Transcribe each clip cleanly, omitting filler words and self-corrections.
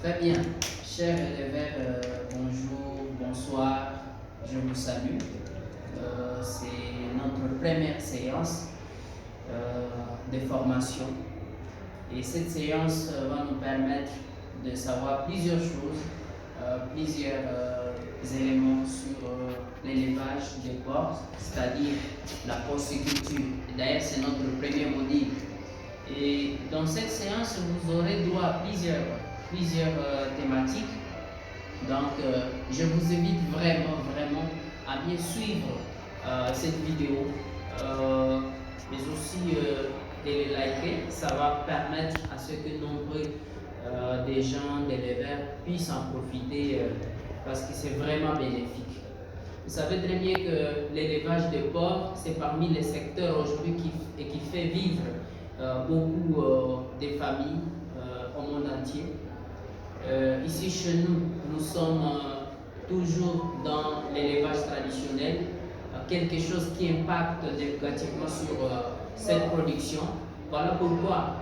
Très bien. Chers élèves, bonjour, bonsoir, je vous salue. C'est notre première séance de formation. Et cette séance va nous permettre de savoir plusieurs choses, plusieurs éléments sur l'élevage des porcs, c'est-à-dire la porciculture. D'ailleurs, c'est notre premier module. Et dans cette séance, vous aurez droit à plusieurs thématiques. Donc, je vous invite vraiment à bien suivre cette vidéo, mais aussi de les liker. Ça va permettre à ce que nombreux des gens, des élèves puissent en profiter parce que c'est vraiment bénéfique. Vous savez très bien que l'élevage de porcs, c'est parmi les secteurs aujourd'hui qui fait vivre beaucoup de familles au monde entier. Ici chez nous, nous sommes toujours dans l'élevage traditionnel, quelque chose qui impacte négativement sur cette production. Voilà pourquoi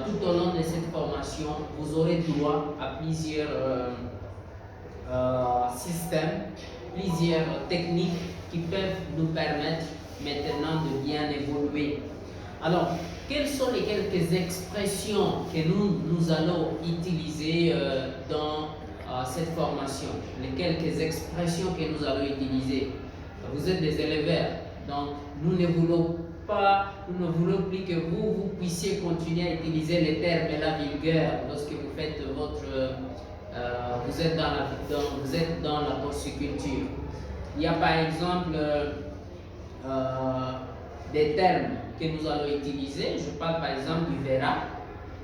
tout au long de cette formation, vous aurez droit à plusieurs systèmes, plusieurs techniques qui peuvent nous permettre maintenant de bien évoluer. Alors, quelles sont les quelques expressions que nous allons utiliser dans cette formation? Les quelques expressions que nous allons utiliser. Vous êtes des élèves, donc nous ne voulons plus que vous puissiez continuer à utiliser les termes et la vulgaire lorsque vous faites votre... vous êtes dans la porciculture. Il y a par exemple des termes que nous allons utiliser. Je parle par exemple du verra.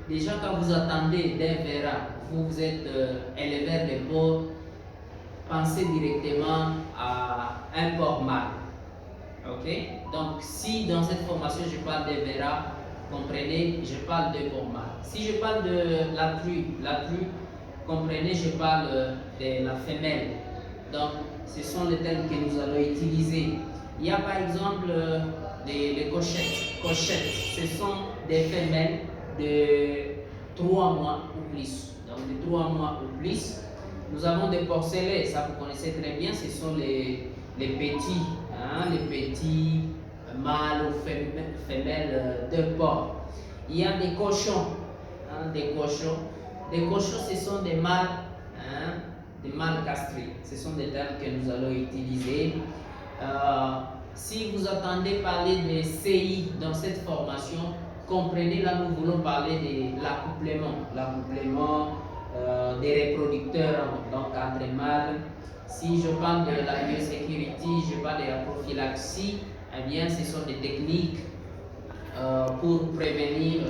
Déjà, quand vous attendez d'un verra, vous êtes éleveur de porc, pensez directement à un porc mâle. Ok? Donc, si dans cette formation je parle de verra, comprenez, je parle de porc mâle. Si je parle de la true, comprenez, je parle de la femelle. Donc, ce sont les termes que nous allons utiliser. Il y a par exemple les cochettes. Cochettes, ce sont des femelles de 3 mois ou plus. Donc, de 3 mois ou plus. Nous avons des porcelets, ça vous connaissez très bien, ce sont les petits, les petits mâles ou femelles de porc. Il y a des cochons, des cochons. Des cochons, ce sont des mâles, des mâles castrés. Ce sont des termes que nous allons utiliser. Si vous attendez parler de CI dans cette formation, comprenez, là nous voulons parler de l'accouplement des reproducteurs, donc entre mâles. Si je parle de la biosécurité, je parle de la prophylaxie, eh bien ce sont des techniques pour prévenir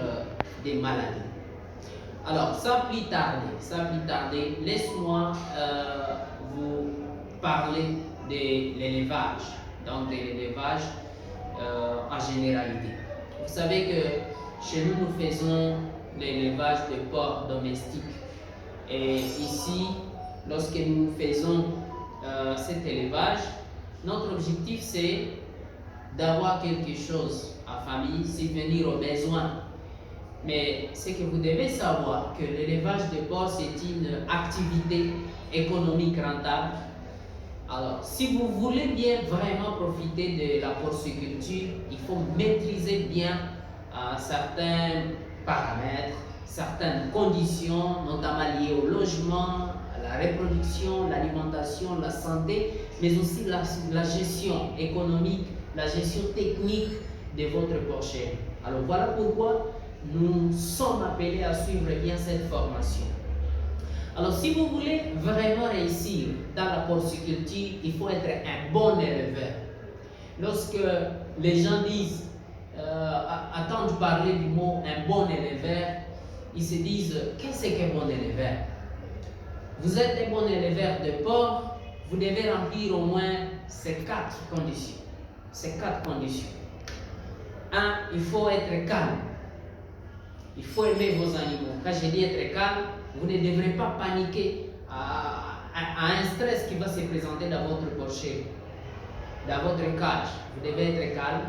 des maladies. Alors, sans plus tarder, laisse-moi vous parler de l'élevage, donc de l'élevage en généralité. Vous savez que chez nous, nous faisons l'élevage de porcs domestiques. Et ici, lorsque nous faisons cet élevage, notre objectif c'est d'avoir quelque chose à famille, subvenir aux besoins. Mais ce que vous devez savoir, que l'élevage de porcs c'est une activité économique rentable. Alors, si vous voulez bien vraiment profiter de la porciculture, il faut maîtriser bien certains paramètres, certaines conditions, notamment liées au logement, à la reproduction, l'alimentation, la santé, mais aussi la gestion économique, la gestion technique de votre porcher. Alors voilà pourquoi nous sommes appelés à suivre bien cette formation. Alors si vous voulez vraiment réussir dans la porciculture, il faut être un bon éleveur. Lorsque les gens disent, attendent parler du mot un bon éleveur, ils se disent, qu'est-ce qu'un bon éleveur? Vous êtes un bon éleveur de porc, vous devez remplir au moins ces 4 conditions. Ces 4 conditions. 1, il faut être calme. Il faut aimer vos animaux. Quand je dis être calme, vous ne devrez pas paniquer à un stress qui va se présenter dans votre porcher, dans votre cage. Vous devez être calme.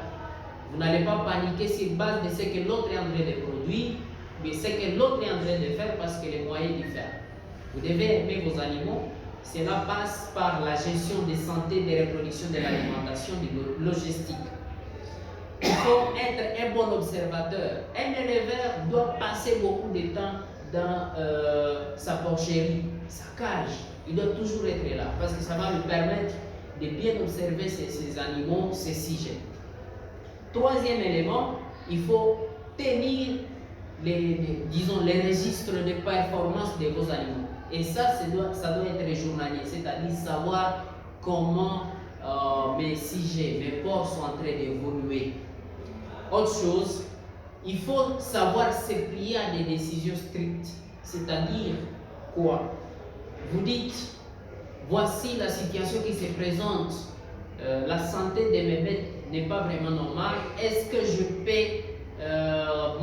Vous n'allez pas paniquer sur base de ce que l'autre est en train de produire, mais ce que l'autre est en train de faire parce que les moyens diffèrent. Vous devez aimer vos animaux. Cela passe par la gestion des santé, des reproductions, de l'alimentation, de logistique. Il faut être un bon observateur. Un éleveur doit passer beaucoup de temps dans sa porcherie, sa cage. Il doit toujours être là parce que ça va lui permettre de bien observer ces animaux, ces sujets. Troisième élément, il faut tenir les registres de performance de vos animaux. Et ça doit être journalier, c'est-à-dire savoir comment mes sujets, mes porcs sont en train d'évoluer. Autre chose, il faut savoir se plier à des décisions strictes, c'est-à-dire quoi? Vous dites, voici la situation qui se présente, la santé de mes bêtes n'est pas vraiment normale, est-ce que je peux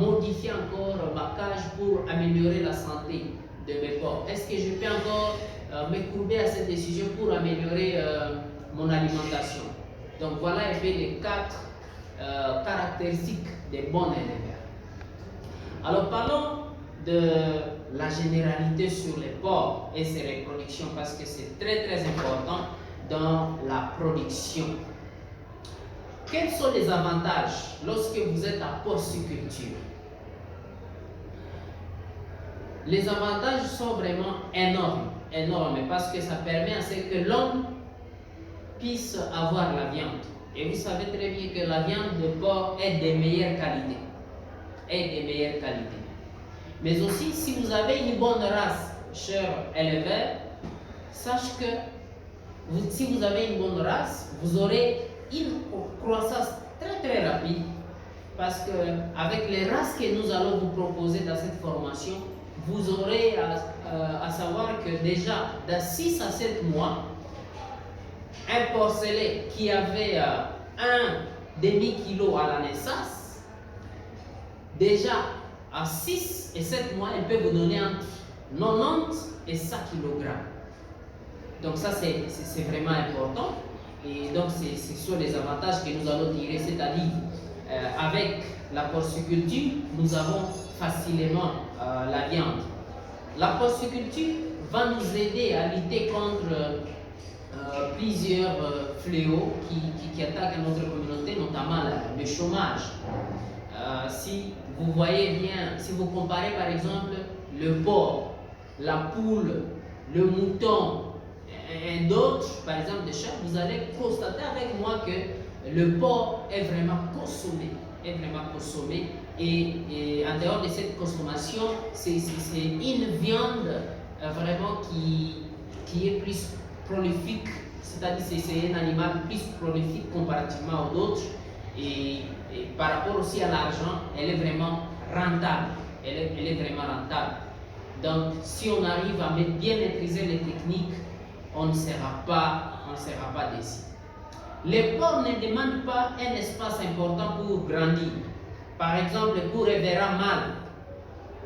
modifier encore ma cage pour améliorer la santé de mes porcs? Est-ce que je peux encore me courber à cette décision pour améliorer mon alimentation? Donc voilà un peu les 4 caractéristiques des bons éleveurs. Alors parlons de la généralité sur les porcs et ses reproductions parce que c'est très important dans la production. Quels sont les avantages lorsque vous êtes en porciculture? Les avantages sont vraiment énormes parce que ça permet à ce que l'homme puisse avoir la viande. Et vous savez très bien que la viande de porc est de meilleure qualité. Mais aussi, si vous avez une bonne race, cher éleveur, sache que si vous avez une bonne race, vous aurez une croissance très rapide parce que avec les races que nous allons vous proposer dans cette formation, vous aurez à savoir que déjà dans 6 à 7 mois, un porcelet qui avait un demi-kilo à la naissance, déjà à 6 et 7 mois, il peut vous donner entre 90 et 100 kg. Donc ça, c'est vraiment important. Et donc, ce sont les avantages que nous allons tirer, c'est-à-dire avec la porciculture, nous avons facilement la viande. La porciculture va nous aider à lutter contre plusieurs fléaux qui attaquent notre communauté, notamment le chômage. Si vous voyez bien, si vous comparez par exemple le porc, la poule, le mouton et d'autres, par exemple des chats, vous allez constater avec moi que le porc est vraiment consommé. Et en dehors de cette consommation, c'est une viande vraiment qui est plus prolifique, c'est-à-dire c'est un animal plus prolifique comparativement aux autres. Et par rapport aussi à l'argent, elle est vraiment rentable. Elle est vraiment rentable. Donc, si on arrive à bien maîtriser les techniques, on ne sera pas déçu. Les porcs ne demandent pas un espace important pour grandir. Par exemple, pour un verra mâle,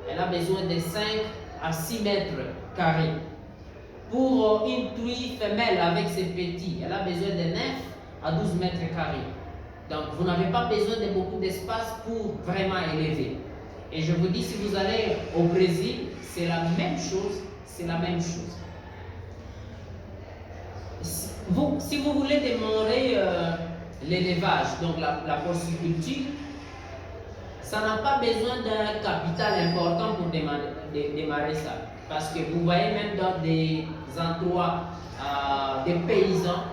elle a besoin de 5 à 6 mètres carrés. Pour une truie femelle avec ses petits, elle a besoin de 9 à 12 mètres carrés. Donc, vous n'avez pas besoin de beaucoup d'espace pour vraiment élever. Et je vous dis, si vous allez au Brésil, c'est la même chose. Si vous voulez démarrer l'élevage, donc la porciculture, ça n'a pas besoin d'un capital important pour démarrer ça. Parce que vous voyez même dans des endroits des paysans,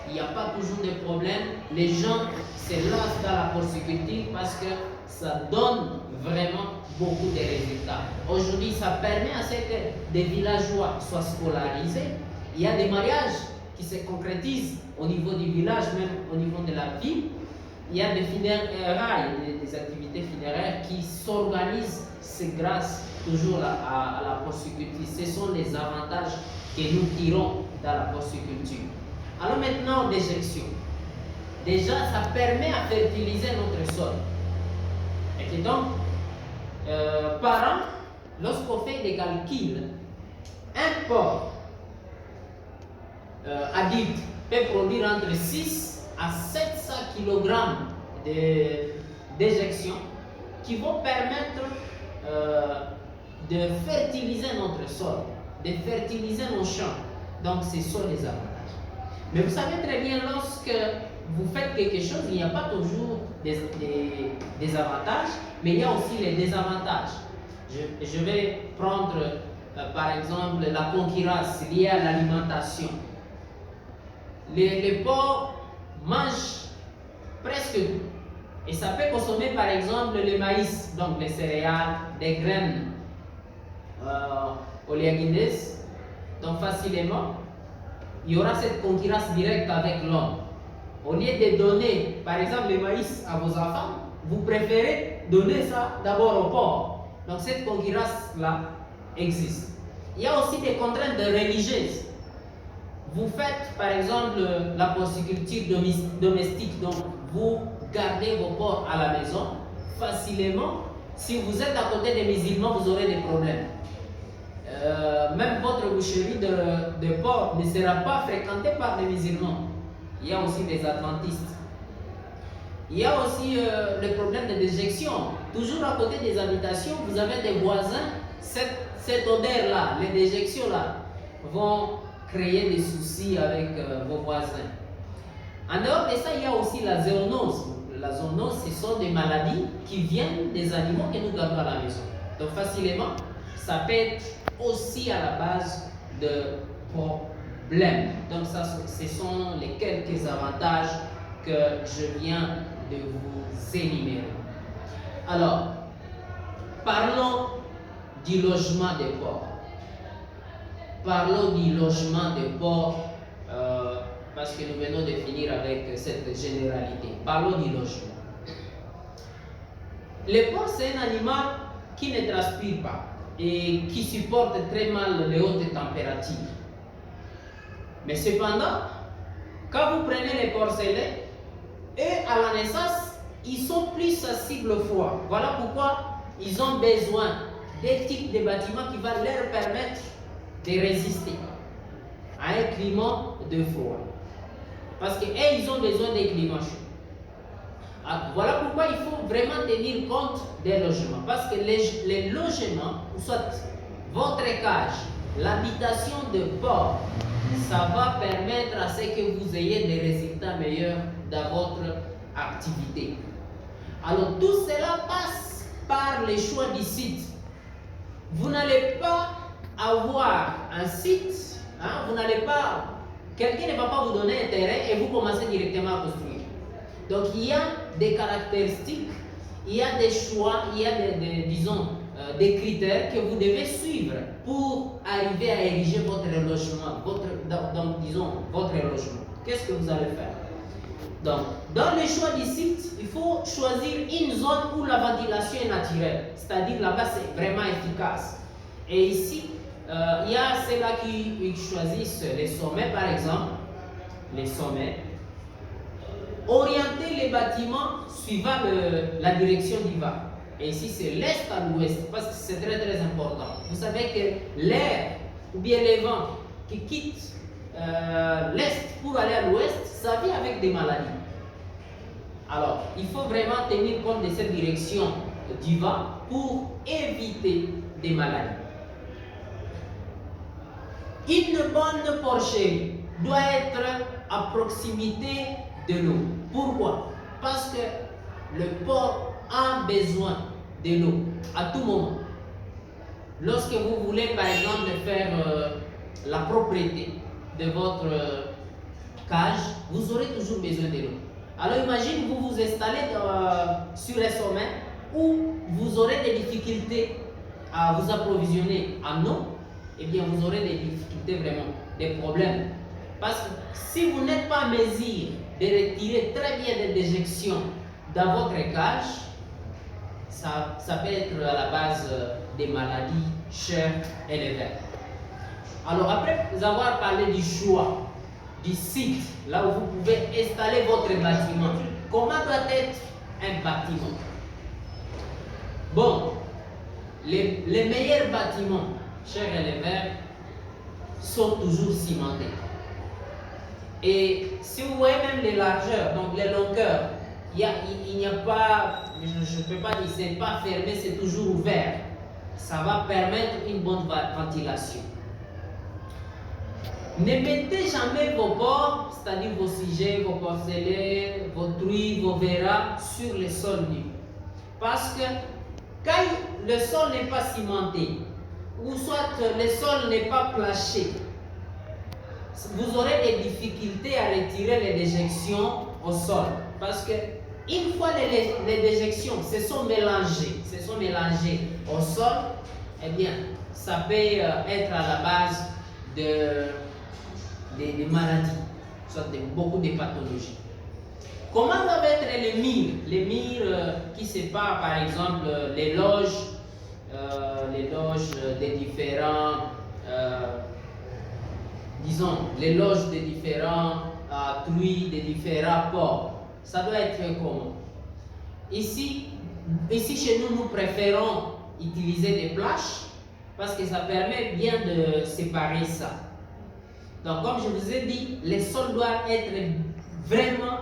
il n'y a pas toujours de problème. Les gens se lancent dans la porciculture parce que ça donne vraiment beaucoup de résultats. Aujourd'hui, ça permet à ce que des villageois soient scolarisés. Il y a des mariages qui se concrétisent au niveau du village, même au niveau de la ville. Il y a des funérailles, des activités funéraires qui s'organisent, c'est grâce toujours à la porciculture. Ce sont les avantages que nous tirons dans la porciculture. Alors maintenant, déjection. Déjà, ça permet à fertiliser notre sol. Et donc, par an, lorsqu'on fait des calculs, un porc adulte peut produire entre 6 à 700 kg d'éjection qui vont permettre de fertiliser notre sol, de fertiliser nos champs. Donc, c'est ça les avantages. Mais vous savez très bien, lorsque vous faites quelque chose, il n'y a pas toujours des avantages, mais il y a aussi les désavantages. Je vais prendre par exemple la concurrence liée à l'alimentation. Les porcs mangent presque tout. Et ça peut consommer par exemple le maïs, donc les céréales, des graines oléagineuses. Donc facilement, il y aura cette concurrence directe avec l'homme. Au lieu de donner par exemple le maïs à vos enfants, vous préférez donner ça d'abord aux porcs. Donc cette concurrence-là existe. Il y a aussi des contraintes religieuses. Vous faites par exemple la porciculture domestique, donc vous gardez vos porcs à la maison facilement. Si vous êtes à côté des musulmans, vous aurez des problèmes. Même votre boucherie de porc ne sera pas fréquentée par des musulmans. Il y a aussi des adventistes. Il y a aussi le problème de déjection. Toujours à côté des habitations, vous avez des voisins. Cette odeur-là, les déjections-là, vont créer des soucis avec vos voisins. En dehors de ça, il y a aussi la zoonose. La zoonose, ce sont des maladies qui viennent des animaux que nous gardons à la maison. Donc facilement, ça peut être aussi à la base de problèmes. Donc ça, ce sont les quelques avantages que je viens de vous énumérer. Alors, parlons du logement des porcs. Parlons du logement des porcs parce que nous venons de finir avec cette généralité. Parlons du logement. Le porc, c'est un animal qui ne transpire pas et qui supporte très mal les hautes températures. Mais cependant, quand vous prenez les porcelets, et à la naissance, ils sont plus sensibles au froid. Voilà pourquoi ils ont besoin des types de bâtiments qui vont leur permettre de résister à un climat de froid. Parce qu'ils ont besoin des climats chauds. Voilà pourquoi il faut vraiment tenir compte des logements. Parce que les logements, soit votre cage, l'habitation de porc, ça va permettre à ce que vous ayez des résultats meilleurs dans votre activité. Alors tout cela passe par le choix du site. Vous n'allez pas avoir un site, vous n'allez pas, quelqu'un ne va pas vous donner un terrain et vous commencez directement à construire. Donc il y a des caractéristiques, il y a des choix, il y a des critères que vous devez suivre pour arriver à ériger votre logement, votre logement. Qu'est-ce que vous allez faire? Donc, dans le choix du site, il faut choisir une zone où la ventilation est naturelle, c'est-à-dire là-bas c'est vraiment efficace. Et ici, il y a ceux-là qui choisissent les sommets, par exemple, les sommets. Orienter les bâtiments suivant la direction du vent. Et ici, c'est l'est à l'ouest, parce que c'est très très important. Vous savez que l'air, ou bien les vents qui quittent l'est pour aller à l'ouest, ça vient avec des maladies. Alors, il faut vraiment tenir compte de cette direction du vent pour éviter des maladies. Une bonne porcherie doit être à proximité de l'eau. Pourquoi? Parce que le porc a besoin de l'eau à tout moment. Lorsque vous voulez par exemple faire la propriété de votre cage, vous aurez toujours besoin de l'eau. Alors imagine vous vous installez sur un sommet où vous aurez des difficultés à vous approvisionner en eau, eh bien vous aurez des difficultés vraiment, des problèmes. Parce que si vous n'êtes pas en mesure de retirer très bien des déjections dans votre cage, ça peut être à la base des maladies chères et élevées. Alors après avoir parlé du choix du site, là où vous pouvez installer votre bâtiment, comment doit être un bâtiment? Bon, les meilleurs bâtiments, chers éleveurs, sont toujours cimentés. Et si vous voyez même les largeurs, donc les longueurs, il n'y a pas, je ne peux pas dire, c'est pas fermé, c'est toujours ouvert. ça va permettre une bonne ventilation. Ne mettez jamais vos porcs, c'est-à-dire vos sujets, vos porcelaines, vos truies, vos verras sur le sol nu. Parce que quand le sol n'est pas cimenté, ou soit le sol n'est pas planché, vous aurez des difficultés à retirer les déjections au sol. Parce que une fois les déjections se sont mélangées au sol, eh bien, ça peut être à la base de maladies, soit de beaucoup de pathologies. Comment doivent être les murs? Les murs qui séparent par exemple les loges des différents, disons, les loges des différents truies, des différents porcs. Ça doit être comment? Ici chez nous, nous préférons utiliser des planches parce que ça permet bien de séparer ça. Donc, comme je vous ai dit, les sols doivent être vraiment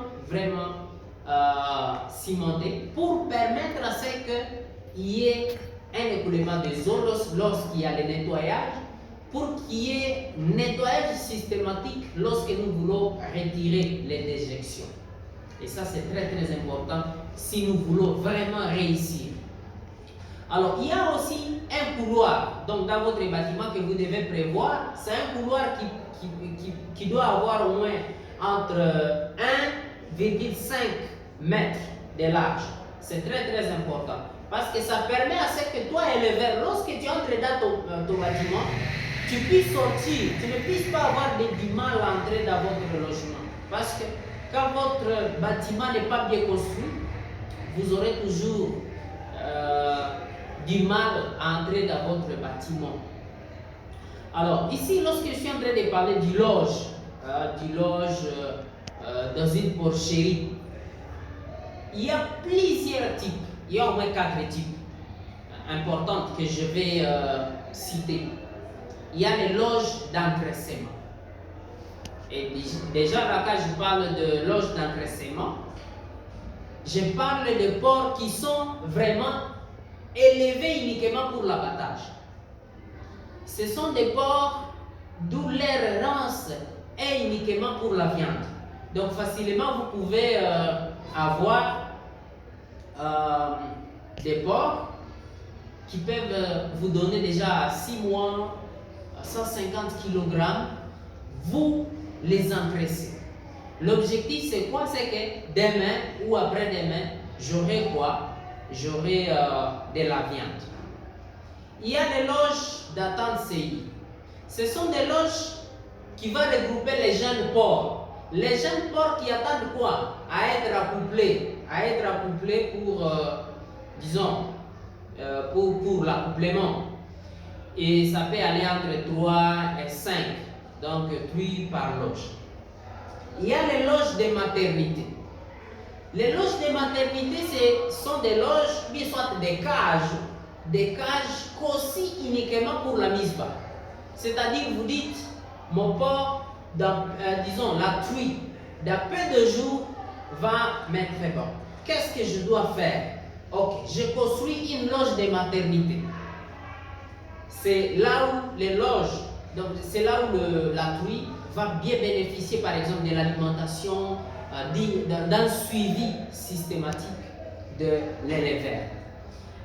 cimentés pour permettre à ce qu'il y ait un écoulement des eaux lorsqu'il y a le nettoyage, pour qu'il y ait un nettoyage systématique lorsque nous voulons retirer les déjections. Et ça, c'est très important si nous voulons vraiment réussir. Alors, il y a aussi un couloir, donc dans votre bâtiment que vous devez prévoir. C'est un couloir qui doit avoir au moins entre 1,5 mètre de large. C'est très important. Parce que ça permet à ce que toi, éleveur, lorsque tu entres dans ton bâtiment, tu puisses sortir, tu ne puisses pas avoir du mal à entrer dans votre logement. Parce que quand votre bâtiment n'est pas bien construit, vous aurez toujours du mal à entrer dans votre bâtiment. Alors ici, lorsque je suis en train de parler du loge dans une porcherie, il y a plusieurs types, il y a au moins 4 types importants que je vais citer. Il y a les loges d'engraissement. Et déjà, là, quand je parle de loges d'engraissement, je parle de porcs qui sont vraiment élevés uniquement pour l'abattage. Ce sont des porcs d'où leur rance est uniquement pour la viande. Donc facilement, vous pouvez avoir des porcs qui peuvent vous donner déjà 6 mois 150 kg. Vous les engraissez. L'objectif, c'est quoi? C'est que demain ou après-demain, j'aurai quoi? J'aurai de la viande. Il y a des loges d'attente CI. Ce sont des loges qui vont regrouper les jeunes porcs. Les jeunes porcs qui attendent quoi? À être accouplés pour, disons, pour l'accouplement. Et ça peut aller entre 3 et 5, donc 3 par loge. Il y a les loges de maternité. Les loges de maternité, ce sont des loges, bien soit des cages conçues uniquement pour la mise bas. C'est-à-dire, vous dites, mon porc, disons, la truie, dans peu de jours, va mettre bon. Qu'est-ce que je dois faire? Ok, je construis une loge de maternité. C'est là où les loges, donc c'est là où la truie va bien bénéficier par exemple de l'alimentation, d'un suivi systématique de l'éleveur.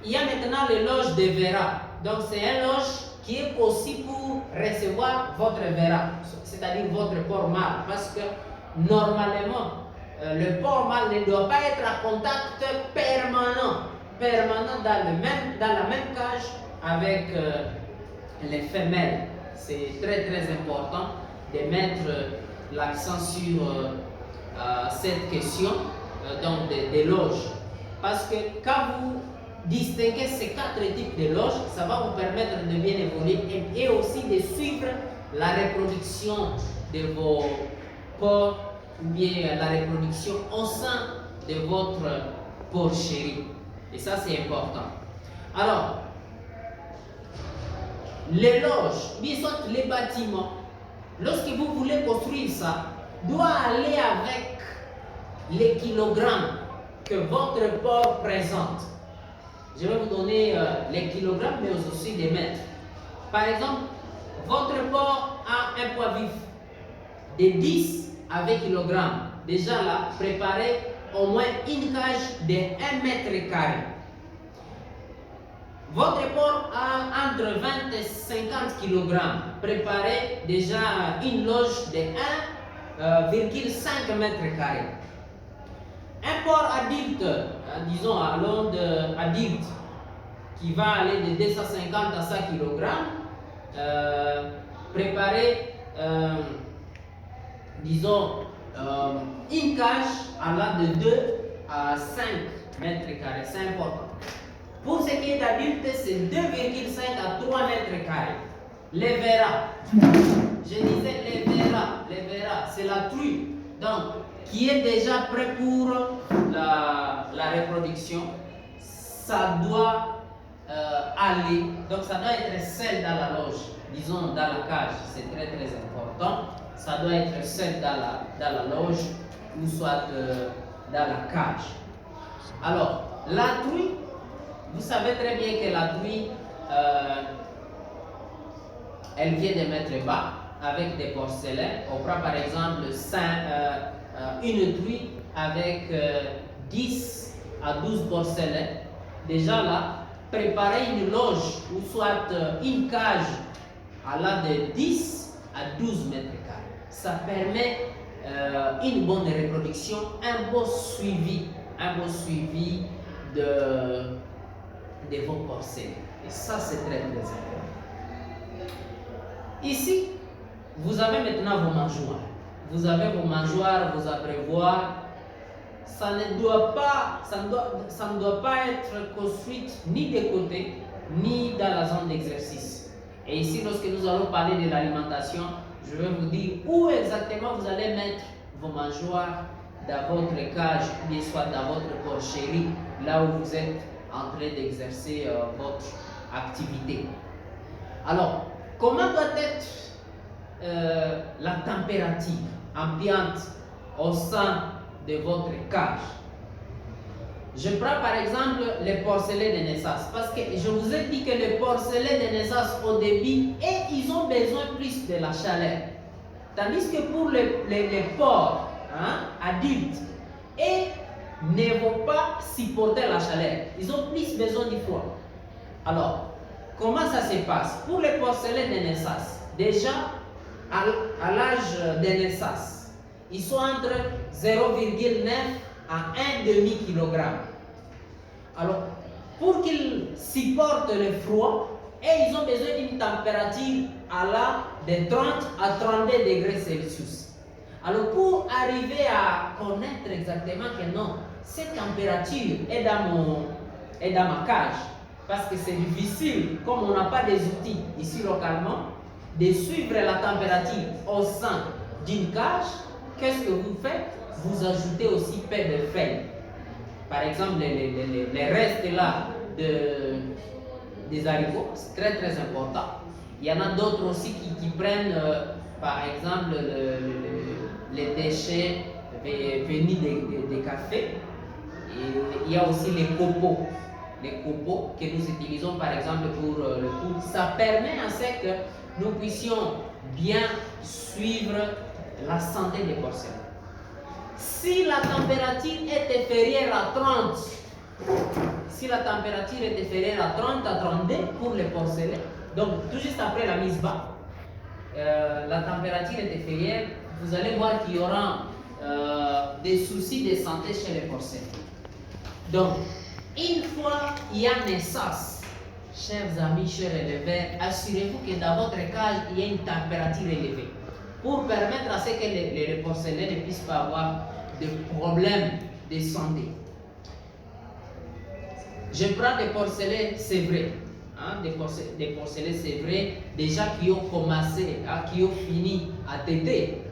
Il y a maintenant les loges de verras. Donc c'est une loge qui est aussi pour recevoir votre verra, c'est-à-dire votre porc mâle, parce que normalement le porc mâle ne doit pas être à contact permanent dans la même cage avec les femelles. C'est très important de mettre l'accent sur cette question donc des loges, parce que quand vous distinguez ces 4 types de loges, ça va vous permettre de bien évoluer et aussi de suivre la reproduction de vos porcs ou bien la reproduction au sein de votre porcherie. Et ça, c'est important. Alors, les loges, bien soit les bâtiments, lorsque vous voulez construire ça, doit aller avec les kilogrammes que votre porc présente. Je vais vous donner les kilogrammes, mais aussi des mètres. Par exemple, votre porc a un poids vif de 10 à 20 kg. Déjà là, préparez au moins une cage de 1 mètre carré. Votre porc a entre 20 et 50 kg. Préparez déjà une loge de 1,5 mètre carré. Un porc adulte, disons à l'onde adulte, qui va aller de 250 à 100 kg, préparez, disons, une cage allant de 2 à 5 mètres carrés. C'est important. Pour ce qui est d'adulte, c'est 2,5 à 3 mètres carrés. Les verras, je disais les verras, c'est la truie, donc qui est déjà prêt pour la reproduction. Ça doit aller, donc ça doit être seul dans la loge, disons dans la cage, c'est très très important. Ça doit être seul dans la loge ou soit dans la cage. Alors, la truie, vous savez très bien que la truie, elle vient de mettre bas avec des porcelaines. On prend par exemple une truie avec 10 à 12 porcelaines. Déjà là, préparez une loge ou soit une cage allant de 10 à 12 mètres carrés. Ça permet une bonne reproduction, un bon suivi de vos porcelaines. Et ça, c'est très très important. Ici, vous avez maintenant vos mangeoires. Vous avez vos mangeoires, vos abreuvoirs. Ça ne doit pas être construit ni de côté, ni dans la zone d'exercice. Et ici, lorsque nous allons parler de l'alimentation, je vais vous dire où exactement vous allez mettre vos mangeoires dans votre cage, ou bien soit dans votre porcherie, là où vous êtes en train d'exercer votre activité. Alors, comment doit être la température ambiante au sein de votre cage? Je prends par exemple les porcelets de naissance, parce que je vous ai dit que les porcelets de naissance au début, ils ont besoin plus de la chaleur. Tandis que pour les porcs adultes, et ne vont pas supporter la chaleur. Ils ont plus besoin du froid. Alors, comment ça se passe? Pour les porcelets de naissance, déjà à l'âge de naissance, ils sont entre 0,9 à 1,5 kg. Alors, pour qu'ils supportent le froid, ils ont besoin d'une température allant de 30 à 32 degrés Celsius. Alors, pour arriver à connaître exactement que non, cette température est dans ma cage, parce que c'est difficile, comme on n'a pas des outils ici localement, de suivre la température au sein d'une cage. Qu'est-ce que vous faites? Vous ajoutez aussi peu de feuilles. Par exemple, les restes là des haricots, c'est très très important. Il y en a d'autres aussi qui prennent, par exemple, les déchets venus des cafés. Et il y a aussi les copeaux que nous utilisons par exemple pour le coude. Ça permet à ce que nous puissions bien suivre la santé des porcelaines. Si la température est inférieure à 30, à 32 pour les porcelaines, donc tout juste après la mise bas, la température est inférieure, vous allez voir qu'il y aura des soucis de santé chez les porcelaines. Donc, une fois il y a naissance, chers amis, chers éleveurs, assurez-vous que dans votre cage, il y a une température élevée pour permettre à ce que les porcelaines ne puissent pas avoir de problèmes de santé. Je prends des porcelaines, c'est vrai, des porcelaines, c'est vrai, déjà qui ont commencé, qui ont fini à téter.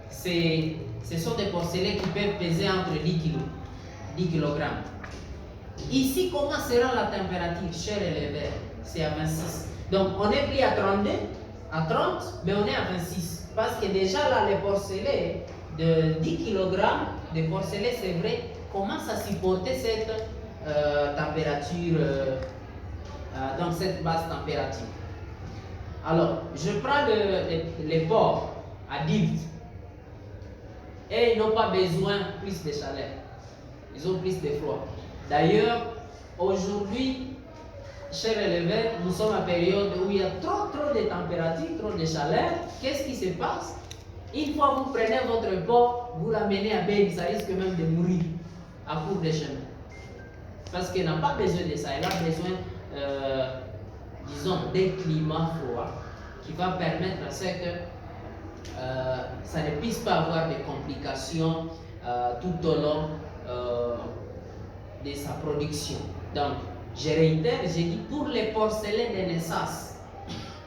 Ce sont des porcelaines qui peuvent peser entre 10 kg. Ici, comment sera la température, chers éleveurs? C'est à 26. Donc, on est pris à 32, à 30, mais on est à 26. Parce que déjà là, les porcelaines de 10 kg de porcelaine, c'est vrai, commencent à supporter température, donc cette basse température. Alors, je prends les porcs adultes et ils n'ont pas besoin plus de chaleur. Ils ont plus de froid. D'ailleurs, aujourd'hui, chers éleveurs, nous sommes à période où il y a trop de température, trop de chaleur. Qu'est-ce qui se passe? Une fois que vous prenez votre porc, vous l'amenez à Beni, ça risque même de mourir à court de chemin. Parce qu'il n'a pas besoin de ça, il a besoin, disons, d'un climat froid qui va permettre à ce que ça ne puisse pas avoir de complications tout au long de sa production. Donc, je réitère, j'ai dit pour les porcelaines de naissance,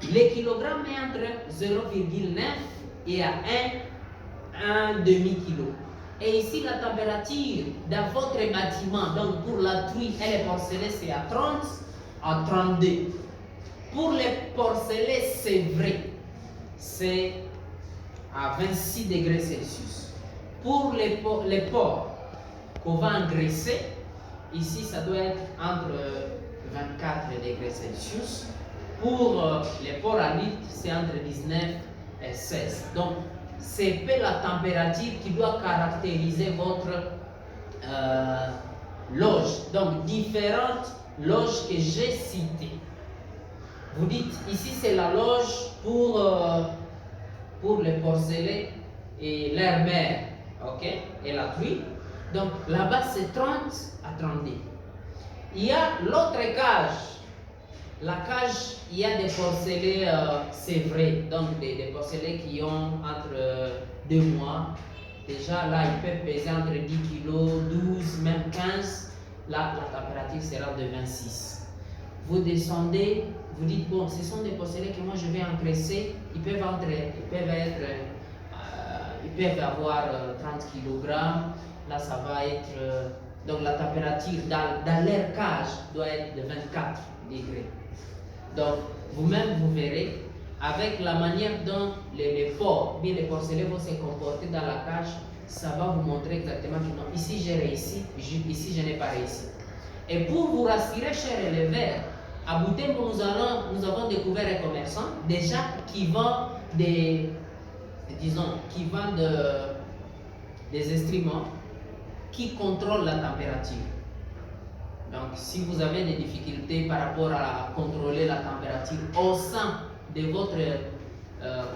le kilogramme est entre 0,9 et à 1 demi-kilo. Et ici, la température dans votre bâtiment, donc pour la truie et les porcelets, c'est à 30 à 32. Pour les porcelets, c'est vrai, c'est à 26 degrés Celsius. Pour les porcs qu'on va engraisser, ici, ça doit être entre 24 degrés Celsius. Pour les porcs adultes, c'est entre 19 et 16. Donc, c'est peu la température qui doit caractériser votre loge. Donc, différentes loges que j'ai citées. Vous dites, ici, c'est la loge pour les porcelets et leur mère, ok, et la truie. Donc, là-bas, c'est 30 à 32. Il y a l'autre cage. La cage, il y a des porcelets, c'est vrai, donc des porcelets qui ont entre 2 mois. Déjà, là, ils peuvent peser entre 10 kg, 12, même 15. Là, la température sera de 26. Vous descendez, vous dites, bon, ce sont des porcelets que moi je vais engraisser. Ils peuvent avoir 30 kg. Là, ça va être. Donc, la température dans leur cage doit être de 24 degrés. Donc, vous-même, vous verrez, avec la manière dont les porcs, bien les porcelets vont se comporter dans la cage, ça va vous montrer exactement que non, ici j'ai réussi, ici je n'ai pas réussi. Et pour vous rassurer, chers éleveurs, à Butembo, nous avons découvert un commerçant déjà qui vend des instruments qui contrôlent la température. Donc, si vous avez des difficultés par rapport à contrôler la température au sein de votre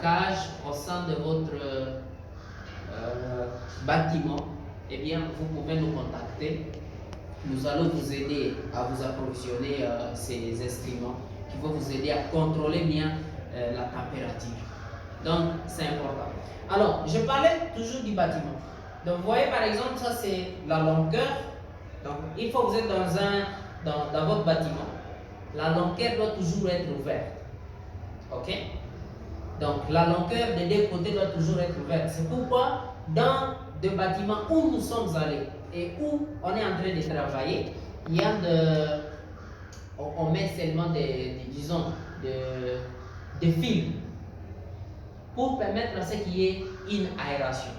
cage, au sein de votre bâtiment, eh bien, vous pouvez nous contacter. Nous allons vous aider à vous approvisionner ces instruments qui vont vous aider à contrôler bien la température. Donc, c'est important. Alors, je parlais toujours du bâtiment. Donc, vous voyez par exemple, ça c'est la longueur. Donc, une fois que vous êtes dans votre bâtiment, la longueur doit toujours être ouverte. Ok? Donc, la longueur des deux côtés doit toujours être ouverte. C'est pourquoi, dans des bâtiments où nous sommes allés et où on est en train de travailler, il y a on met seulement des fils pour permettre à ce qu'il y ait une aération.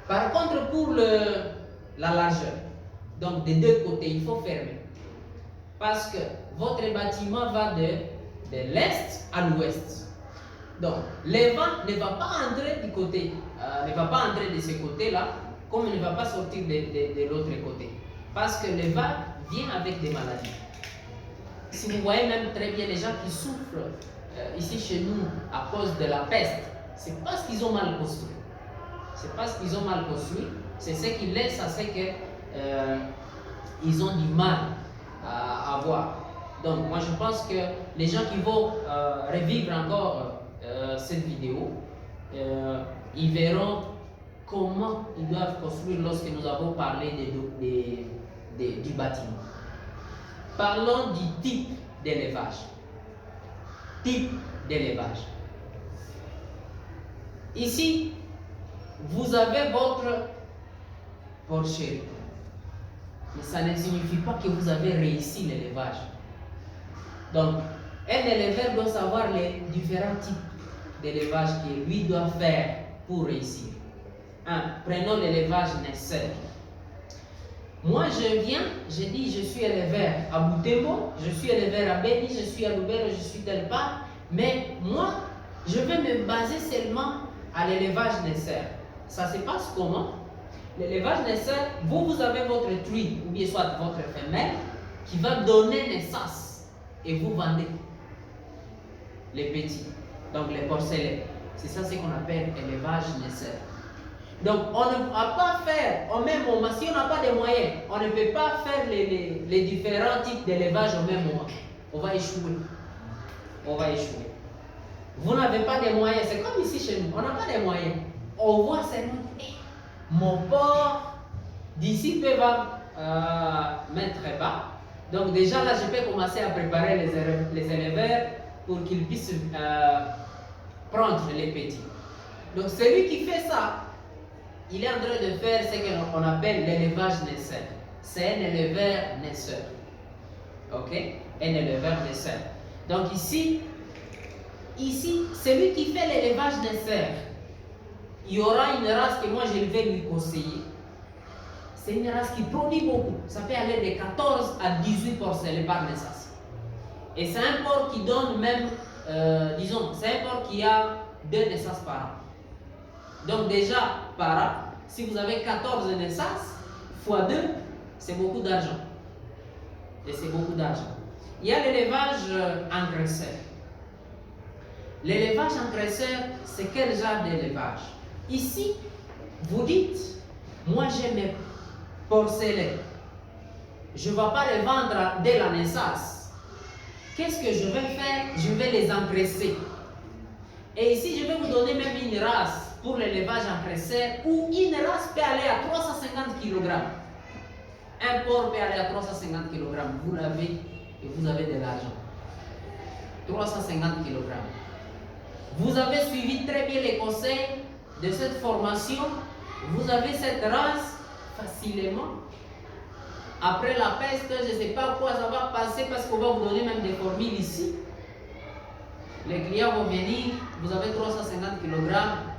Par contre, pour la largeur, donc des deux côtés, il faut fermer. Parce que votre bâtiment va de l'est à l'ouest. Donc, le vent ne va pas entrer du côté, ne va pas entrer de ce côté-là, comme il ne va pas sortir de l'autre côté. Parce que le vent vient avec des maladies. Si vous voyez même très bien les gens qui souffrent ici chez nous à cause de la peste, c'est parce qu'ils ont mal construit. C'est ce qui laisse à ce que ils ont du mal à voir. Donc moi je pense que les gens qui vont revivre encore cette vidéo, ils verront comment ils doivent construire lorsque nous avons parlé du bâtiment. Parlons du type d'élevage. Ici, vous avez votre porcherie. Mais ça ne signifie pas que vous avez réussi l'élevage. Donc, un éleveur doit savoir les différents types d'élevage qu'il lui doit faire pour réussir. Prenons l'élevage naisseur. Moi, je viens, je dis, je suis éleveur à Butembo, je suis éleveur à Beni, je suis à Lubero, je suis tel part, mais moi, je vais me baser seulement à l'élevage naisseur. Ça se passe comment? L'élevage naisseur, vous avez votre truie, ou bien soit votre femelle, qui va donner naissance, et vous vendez les petits, donc les porcelets. C'est ça ce qu'on appelle élevage naisseur. Donc, on ne va pas faire au même moment, si on n'a pas de moyens, on ne peut pas faire les différents types d'élevage au même moment. On va échouer. On va échouer. Vous n'avez pas de moyens, c'est comme ici chez nous, on n'a pas de moyens. On voit seulement, mon porc d'ici peut mettre bas. Donc, déjà là, je peux commencer à préparer les éleveurs pour qu'ils puissent prendre les petits. Donc, celui qui fait ça, il est en train de faire ce qu'on appelle l'élevage naisseur. C'est un éleveur naisseur. Ok? Un éleveur naisseur. Donc ici, celui qui fait l'élevage naisseur, il y aura une race que moi je vais lui conseiller. C'est une race qui produit beaucoup. Ça peut aller de 14 à 18 porcelets par naissance. Et c'est un porc qui donne même, disons, c'est un porc qui a 2 naissances par an. Donc déjà, par an, si vous avez 14 naissances, fois 2, c'est beaucoup d'argent. Et c'est beaucoup d'argent. Il y a l'élevage engraisseur. L'élevage engraisseur, c'est quel genre d'élevage? Ici, vous dites, moi j'ai mes porcelets. Je ne vais pas les vendre dès la naissance. Qu'est-ce que je vais faire? Je vais les engraisser. Et ici, je vais vous donner même une race pour l'élevage engraisseur où une race peut aller à 350 kg. Un porc peut aller à 350 kg. Vous l'avez et vous avez de l'argent. 350 kg. Vous avez suivi très bien les conseils de cette formation. Vous avez cette race facilement. Après la peste, je ne sais pas quoi ça va passer parce qu'on va vous donner même des formules ici. Les clients vont venir, vous avez 350 kg,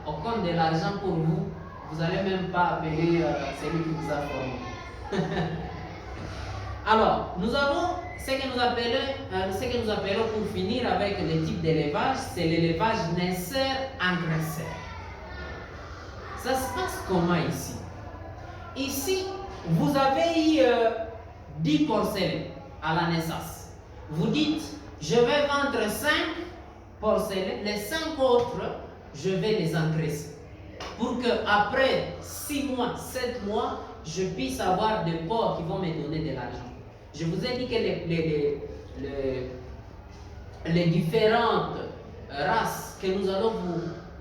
on compte de l'argent pour vous. Vous n'allez même pas appeler celui qui vous a formé. Alors, nous avons ce que nous appelons pour finir avec les types d'élevage, c'est l'élevage naisseur-engraisseur. Ça se passe comment ici? Ici, vous avez eu 10 porcelets à la naissance. Vous dites, je vais vendre 5 porcelets, les 5 autres, je vais les engraisser. Pour qu'après 6 mois, 7 mois, je puisse avoir des porcs qui vont me donner de l'argent. Je vous ai dit que les différentes races que nous allons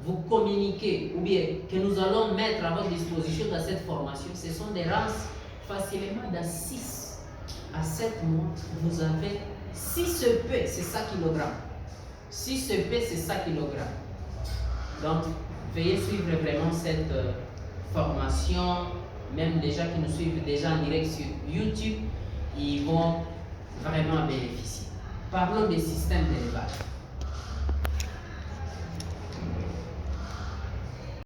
vous communiquer ou bien que nous allons mettre à votre disposition dans cette formation, ce sont des races facilement de 6 à 7 mois. Vous avez 6 EP, c'est ça kilogrammes. 6 EP, c'est ça kilogrammes. Donc, veuillez suivre vraiment cette formation. Même les gens qui nous suivent déjà en direct sur YouTube, ils vont vraiment bénéficier. Parlons des systèmes d'élevage.